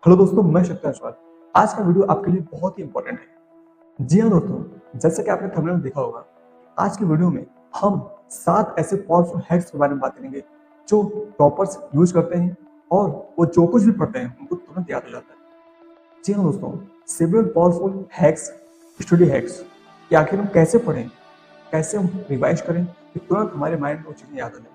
Hello दोस्तों, मैं शक्ति अश्वाल। आज का वीडियो आपके लिए बहुत ही इंपॉर्टेंट है। जी हाँ दोस्तों, जैसे कि आपने थंबनेल में देखा होगा, आज की वीडियो में हम 7 ऐसे पावरफुल हैक्स के बारे में बात करेंगे जो टॉपर्स यूज करते हैं और वो जो कुछ भी पढ़ते हैं उनको तुरंत याद हो जाता है। जी हाँ दोस्तों, several powerful hacks, study hacks कि आखिर हम कैसे पढ़ें, कैसे हम रिवाइज करें कि तुरंत हमारे माइंड में वो चीज़ें याद हो जाए।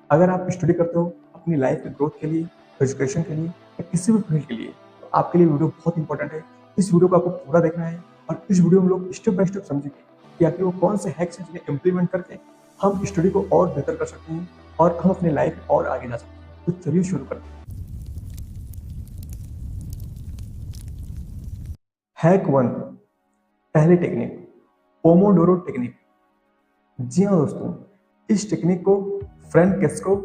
अगर आप स्टडी करते हो अपनी लाइफ की ग्रोथ के लिए, एजुकेशन के लिए या किसी भी फील्ड के लिए, तो आपके लिए वीडियो बहुत इंपॉर्टेंट है। इस वीडियो को आपको पूरा देखना है और इस वीडियो में लोग स्टेप बाय स्टेप समझेंगे कि आखिर वो कौन से हैक्स हैं जिन्हें इम्प्लीमेंट करके हम स्टडी को और बेहतर कर सकते हैं और हम अपनी लाइफ में और आगे जा सकते हैं। तो चलिए शुरू करते हैं। हैक 1, पहली टेक्निक, पोमोडोरो टेक्निक। जी हाँ दोस्तों, इस टेक्निक को फ्रैंक कैस्ट्रो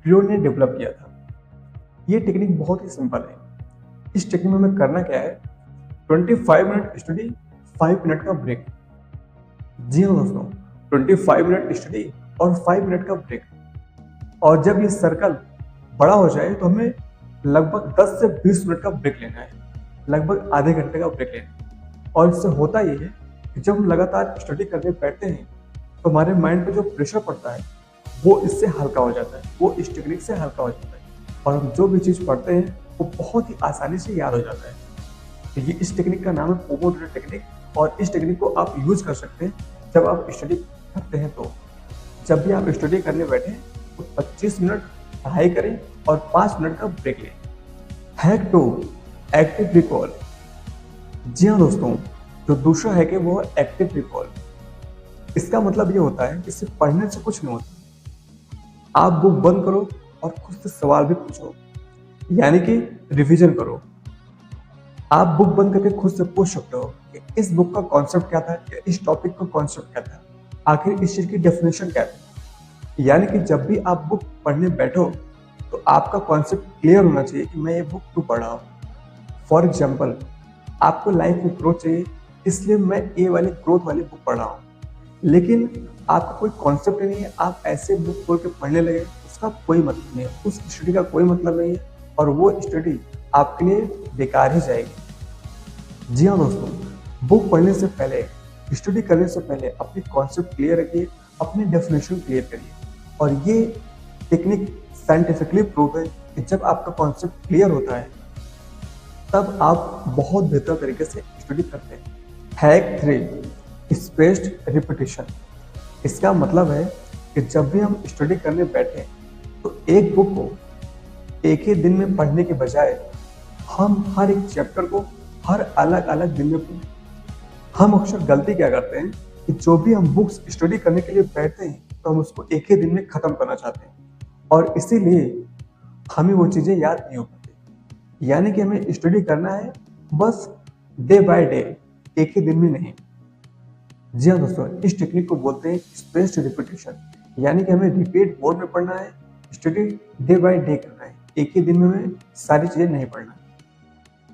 ने डेवलप किया था। ये टेक्निक बहुत ही सिंपल है। इस टेक्निक में हमें करना क्या है, 25 मिनट स्टडी, 5 मिनट का ब्रेक। जी हाँ दोस्तों, 25 मिनट स्टडी और 5 मिनट का ब्रेक। और जब ये सर्कल बड़ा हो जाए तो हमें लगभग 10 से 20 मिनट का ब्रेक लेना है, लगभग आधे घंटे का ब्रेक लेना है। और इससे होता ये है कि जब हम लगातार स्टडी करने बैठते हैं तो हमारे माइंड पे जो प्रेशर पड़ता है वो इससे हल्का हो जाता है, वो इस टेक्निक से हल्का हो जाता है और हम जो भी चीज़ पढ़ते हैं वो बहुत ही आसानी से याद हो जाता है। तो ये इस टेक्निक का नाम है पोमोडोरो टेक्निक और इस टेक्निक को आप यूज कर सकते हैं जब आप स्टडी करते हैं। तो जब भी आप स्टडी करने बैठे तो 25 मिनट पढ़ाई करें और 5 मिनट का ब्रेक लें। Hack 2, active recall. जी हाँ दोस्तों, जो दूसरा हैक है वो है एक्टिव रिकॉल। इसका मतलब ये होता है कि सिर्फ पढ़ने से कुछ नहीं होता। आप बुक बंद करो और खुद से सवाल भी पूछो, यानी कि रिवीजन करो। आप बुक बंद करके खुद से पूछ सकते हो कि इस बुक का कॉन्सेप्ट क्या था या इस टॉपिक का कॉन्सेप्ट क्या था, आखिर इस चीज की डेफिनेशन क्या थी। यानी कि जब भी आप बुक पढ़ने बैठो तो आपका कॉन्सेप्ट क्लियर होना चाहिए कि मैं ये बुक क्यों पढ़ रहा हूँ। फॉर एग्जाम्पल, आपको लाइफ में ग्रोथ चाहिए, इसलिए मैं ये वाली ग्रोथ वाली बुक पढ़ रहा हूँ, लेकिन आपका कोई कॉन्सेप्ट नहीं है, आप ऐसे बुक खोल के पढ़ने लगे, उसका कोई मतलब नहीं है, उस स्टडी का कोई मतलब नहीं है और वो स्टडी आपके लिए बेकार ही जाएगी। जी हाँ दोस्तों, बुक पढ़ने से पहले, स्टडी करने से पहले अपनी कॉन्सेप्ट क्लियर रखिए, अपनी डेफिनेशन क्लियर करिए। और ये टेक्निक साइंटिफिकली प्रूव है कि जब आपका कॉन्सेप्ट क्लियर होता है तब आप बहुत बेहतर तरीके से स्टडी करते हैं। Hack 3, spaced repetition. इसका मतलब है कि जब भी हम स्टडी करने बैठे तो एक बुक को एक ही दिन में पढ़ने के बजाय हम हर एक चैप्टर को हर अलग अलग दिन में पढ़ें। हम अक्सर गलती क्या करते हैं कि जो भी हम बुक्स स्टडी करने के लिए बैठते हैं तो हम उसको एक ही दिन में खत्म करना चाहते हैं और इसीलिए हमें वो चीज़ें याद नहीं हो पाती। यानी कि हमें स्टडी करना है बस डे बाय डे, एक ही दिन में नहीं। जी हाँ दोस्तों, इस टेक्निक को बोलते हैं स्पेस्ड रिपीटिशन, यानी कि हमें रिपीट मोड में पढ़ना है, स्टडी डे बाय डे करना है, एक ही दिन में हमें सारी चीजें नहीं पढ़ना है।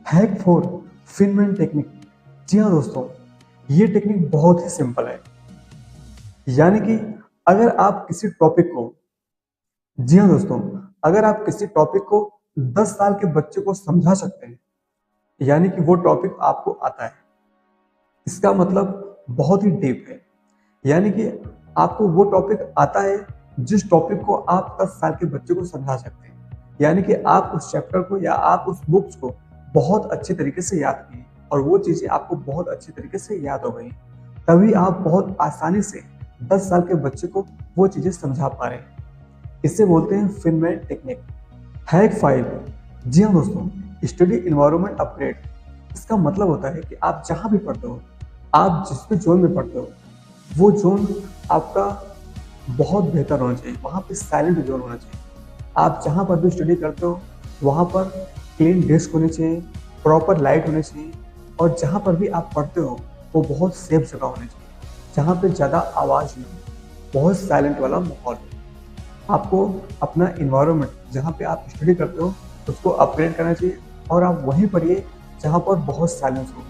Hack 4, Feynman technique. जी हाँ दोस्तों, ये टेक्निक बहुत ही सिंपल है। यानी कि अगर आप किसी टॉपिक को, जी हाँ दोस्तों, अगर आप किसी टॉपिक को 10 साल के बच्चे को समझा सकते हैं, यानी कि वो टॉपिक आपको आता है, इसका मतलब बहुत ही डीप है। यानी कि आपको वो टॉपिक आता है जिस टॉपिक को आप 10 साल के बच्चे को समझा सकते हैं। यानी कि आप उस चैप्टर को या आप उस बुक्स को बहुत अच्छे तरीके से याद किए और वो चीज़ें आपको बहुत अच्छे तरीके से याद हो गई, तभी आप बहुत आसानी से 10 साल के बच्चे को वो चीज़ें समझा पा रहे हैं। इसे बोलते हैं फिनमैन टेक्निक। हैक 5, जी हाँ दोस्तों, स्टडी इन्वायरमेंट अपग्रेड। इसका मतलब होता है कि आप जहाँ भी पढ़ते हो, आप जिस भी जोन में पढ़ते हो, वो जोन आपका बहुत बेहतर होना चाहिए, वहाँ पे साइलेंट जोन होना चाहिए। आप जहाँ पर भी स्टडी करते हो वहाँ पर क्लीन डेस्क होने चाहिए, प्रॉपर लाइट होने चाहिए और जहाँ पर भी आप पढ़ते हो वो बहुत सेफ जगह होनी चाहिए, जहाँ पे ज़्यादा आवाज़ नहीं हो, बहुत साइलेंट वाला माहौल हो। आपको अपना इन्वायरमेंट जहाँ पे आप स्टडी करते हो उसको अपग्रेड करना चाहिए और आप वहीं पढ़िए जहाँ पर बहुत साइलेंस हो।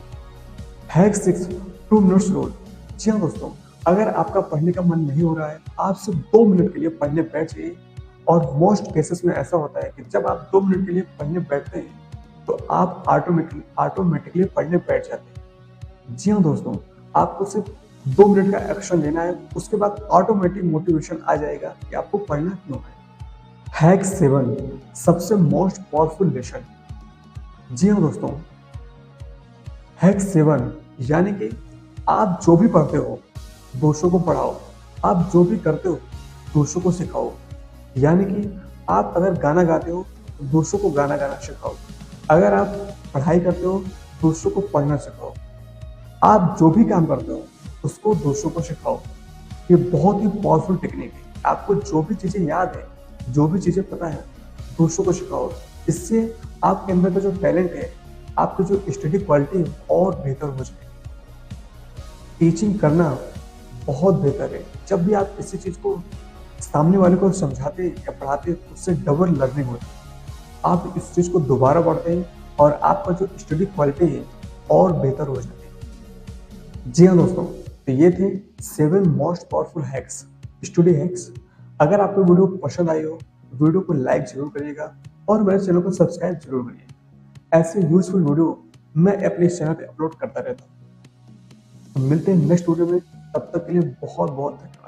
Hack 6, 2 minutes rule. जी हाँ दोस्तों, अगर आपका पढ़ने का मन नहीं हो रहा है, आप सिर्फ 2 मिनट के लिए पढ़ने बैठ जाइए। और मोस्ट केसेस में ऐसा होता है कि जब आप 2 मिनट के लिए पढ़ने बैठते हैं तो आप ऑटोमेटिकली पढ़ने बैठ जाते हैं। जी हाँ दोस्तों, आपको सिर्फ 2 मिनट का एक्शन लेना है, उसके बाद ऑटोमेटिक मोटिवेशन आ जाएगा कि आपको पढ़ना क्यों है। हैक 7, सबसे मोस्ट पावरफुल लेसन। जी हाँ दोस्तों, हैक 7 यानी कि आप जो भी पढ़ते हो दूसरों को पढ़ाओ, आप जो भी करते हो दूसरों को सिखाओ। यानी कि आप अगर गाना गाते हो तो दूसरों को गाना गाना सिखाओ, अगर आप पढ़ाई करते हो दूसरों को पढ़ना सिखाओ, आप जो भी काम करते हो उसको दूसरों को सिखाओ। ये बहुत ही पावरफुल टेक्निक है। आपको जो भी चीज़ें याद है, जो भी चीज़ें पता है, दूसरों को सिखाओ। इससे आपके अंदर का जो टैलेंट है, आपकी जो स्टडी क्वालिटी है और बेहतर हो जाएगी। टीचिंग करना बहुत बेहतर है। जब भी आप किसी चीज़ को सामने वाले को समझाते या पढ़ाते हैं तो उससे डबल लर्निंग होती है। आप इस चीज़ को दोबारा पढ़ते हैं और आपका जो स्टडी क्वालिटी है और बेहतर हो जाती है। जी हाँ दोस्तों, तो ये थे 7 most powerful hacks, study hacks. अगर आपको वीडियो पसंद आई हो, वीडियो को लाइक जरूर करिएगा और मेरे चैनल को सब्सक्राइब जरूर करिए। ऐसे यूजफुल वीडियो मैं अपने चैनल पे अपलोड करता रहता हूँ। तो मिलते हैं नेक्स्ट वीडियो में, तब तक के लिए बहुत बहुत धन्यवाद।